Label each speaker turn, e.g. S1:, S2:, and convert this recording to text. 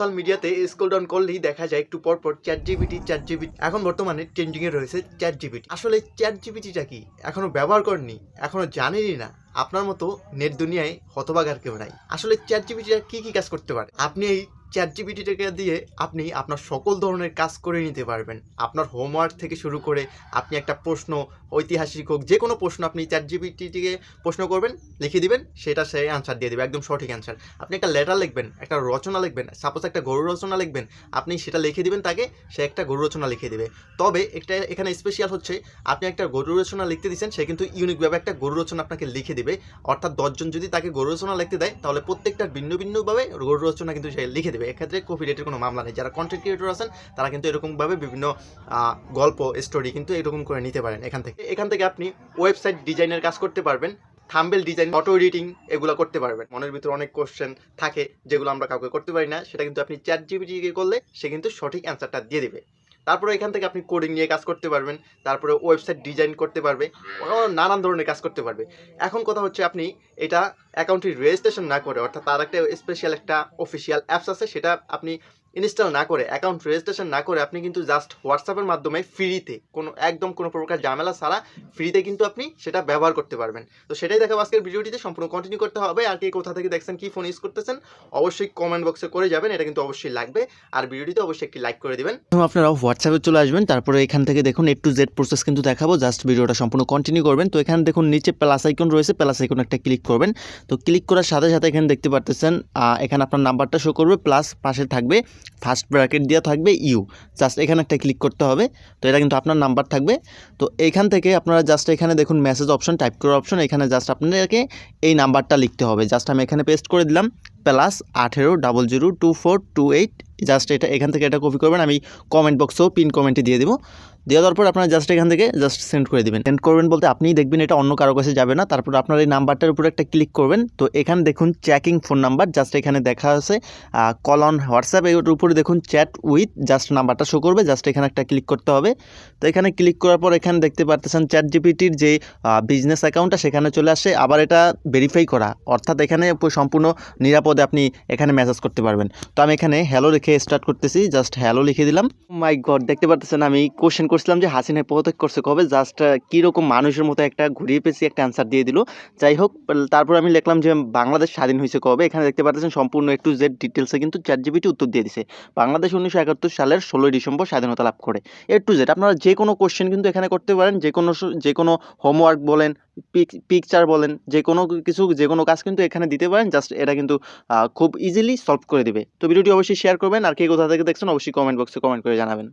S1: Social মিডিয়াতে scroll down করলেই দেখা যায় একটু পরপর চ্যাট জিপিটি এখন বর্তমানে ট্রেন্ডিংয়ে রয়েছে চ্যাট জিপিটি। আসলে চ্যাট জিপিটিটা কি এখনো ব্যবহার করেননি, এখনো জানেনই না? আপনার মতো নেট দুনিয়ায় হতবাক আর কেউ নাই। আসলে চ্যাট জিপিটিটা কি কাজ করতে পারে? আপনি এই চ্যাট জিপিটিটাকে দিয়ে আপনি আপনার সকল ধরনের কাজ করে নিতে পারবেন। আপনার হোমওয়ার্ক থেকে শুরু করে আপনি একটা প্রশ্ন, ঐতিহাসিক হোক, যে কোনো প্রশ্ন আপনি চ্যাট জিপিটিকে প্রশ্ন করবেন, লিখে দিবেন, সেটা সে আনসার দিয়ে দেবে, একদম সঠিক অ্যান্সার। আপনি একটা লেটার লিখবেন, একটা রচনা লিখবেন, সাপোজ একটা গরু রচনা লিখবেন, আপনি সেটা লিখে দিবেন তাকে, সে একটা গরু রচনা লিখে দেবে। তবে একটা এখানে স্পেশাল হচ্ছে, আপনি একটা গরু রচনা লিখতে দিচ্ছেন, সে কিন্তু ইউনিকভাবে একটা গরু রচনা আপনাকে লিখে দেবে। অর্থাৎ 10জন যদি তাকে গরু রচনা লিখতে দেয়, তাহলে প্রত্যেকটার ভিন্ন ভিন্নভাবে গরু রচনা কিন্তু সে লিখে দেবে। এক্ষেত্রে কপিরাইটের কোনো মামলা নেই। যারা কন্টেন্ট ক্রিয়েটর আছেন তারা কিন্তু এরকমভাবে বিভিন্ন গল্প, স্টোরি কিন্তু এরকম করে নিতে পারেন। এখান থেকে আপনি ওয়েবসাইট ডিজাইনের কাজ করতে পারবেন, থাম্বনেল ডিজাইন, অটো এডিটিং, এগুলো করতে পারবেন। মনের ভিতরে অনেক কোশ্চেন থাকে যেগুলো আমরা কাউকে করতে পারি না, সেটা কিন্তু আপনি চ্যাট জিপিটিকে করলে সে কিন্তু সঠিক অ্যান্সারটা দিয়ে দেবে। তারপরে এখান থেকে আপনি কোডিং নিয়ে কাজ করতে পারবেন, তারপরে ওয়েবসাইট ডিজাইন করতে পারবে, নানান ধরনের কাজ করতে পারবে। এখন কথা হচ্ছে, আপনি এটা অ্যাকাউন্টটি রেজিস্ট্রেশন না করে, অর্থাৎ তার একটা স্পেশাল একটা অফিসিয়াল অ্যাপস আছে, সেটা আপনি ইনস্টল না করে, অ্যাকাউন্ট রেজিস্ট্রেশন না করে, আপনি কিন্তু জাস্ট হোয়াটসঅ্যাপের মাধ্যমে ফ্রিতে, কোনো প্রকার ঝামেলা ছাড়া ফ্রিতে কিন্তু আপনি সেটা ব্যবহার করতে পারবেন। তো সেটাই দেখাবো আজকের ভিডিওটিতে, সম্পূর্ণ কন্টিনিউ করতে হবে। আর কে কোথা থেকে দেখছেন, কি ফোন ইউজ করতেছেন, অবশ্যই কমেন্ট বক্সে করে যাবেন, এটা কিন্তু অবশ্যই লাগবে। আর ভিডিওটিতে অবশ্যই একটি লাইক করে দিবেন।
S2: আপনারা হোয়াটসঅ্যাপে চলে আসবেন, তারপরে এখান থেকে দেখুন A to Z প্রসেস কিন্তু দেখাবো, জাস্ট ভিডিওটা সম্পূর্ণ কন্টিনিউ করবেন। তো এখানে দেখুন নিচে প্লাস আইকন রয়েছে, প্লাস আইকন একটা ক্লিক করবেন। তো ক্লিক করার সাথে সাথে এখানে দেখতে পারতেছেন এখানে আপনার নাম্বারটা শো করবে, প্লাস পাশে থাকবে ফার্স্ট ব্র্যাকেট দেওয়া থাকবে ইউ, জাস্ট এখানে একটা ক্লিক করতে হবে। তো এটা কিন্তু আপনার নাম্বার থাকবে। তো এইখান থেকে আপনারা জাস্ট এখানে দেখুন মেসেজ অপশন, টাইপ করার অপশন, এখানে জাস্ট আপনাদেরকে এই নাম্বারটা লিখতে হবে। জাস্ট আমি এখানে পেস্ট করে দিলাম, +18002428। জাস্ট এটা এখান থেকে এটা কপি করবেন, আমি কমেন্ট বক্সেও পিন কমেন্টে দিয়ে দেবো। দেওয়া দেওয়ার পর আপনারা জাস্ট এখান থেকে জাস্ট সেন্ড করে দেবেন। সেন্ড করবেন বলতে আপনিই দেখবেন, এটা অন্য কারো কাছে যাবে না। তারপর আপনার এই নাম্বারটার উপরে একটা ক্লিক করবেন। তো এখানে দেখুন চেকিং ফোন নাম্বার, জাস্ট এখানে দেখা আছে কল অন হোয়াটসঅ্যাপ, এর উপরে দেখুন চ্যাট উইথ, জাস্ট নাম্বারটা শো করবে, জাস্ট এখানে একটা ক্লিক করতে হবে। তো এখানে ক্লিক করার পর এখানে দেখতে পারতেছেন চ্যাট জিপিটির যে বিজনেস অ্যাকাউন্টটা সেখানে চলে আসে। আবার এটা ভেরিফাই করা, অর্থাৎ এখানে সম্পূর্ণ নিরাপদে আপনি এখানে মেসেজ করতে পারবেন। তো আমি এখানে হ্যালো লিখে স্টার্ট করতেছি, জাস্ট হ্যালো লিখে দিলাম। মাই গড, দেখতে পারতেছেন আমি কোশ্চেন করছিলাম যে হাসিনা পদত্যাগ করছে কবে, জাস্ট কীরকম মানুষের মতো একটা ঘুরিয়ে পেঁচিয়ে একটা অ্যান্সার দিয়ে দিল। যাই হোক, তারপর আমি লিখলাম যে বাংলাদেশ স্বাধীন হয়েছে কবে। এখানে দেখতে পাচ্ছেন সম্পূর্ণ A to Z ডিটেলসে কিন্তু চ্যাট জিপিটি উত্তর দিয়ে দিছে। বাংলাদেশ 1971 সালের 16ই ডিসেম্বর স্বাধীনতা লাভ করে। A to Z আপনারা যে কোনো কোশ্চেন কিন্তু এখানে করতে পারেন, যে কোনো হোমওয়ার্ক বলেন, পিকচার বলেন, যে কোনো কিছু, যে কোনো কাজ কিন্তু এখানে দিতে পারেন। জাস্ট এটা কিন্তু খুব ইজিলি সলভ করে দিবে। তো ভিডিওটি অবশ্যই শেয়ার করবেন, আর কে কোথা থেকে দেখছেন অবশ্যই কমেন্ট বক্সে কমেন্ট করে জানাবেন।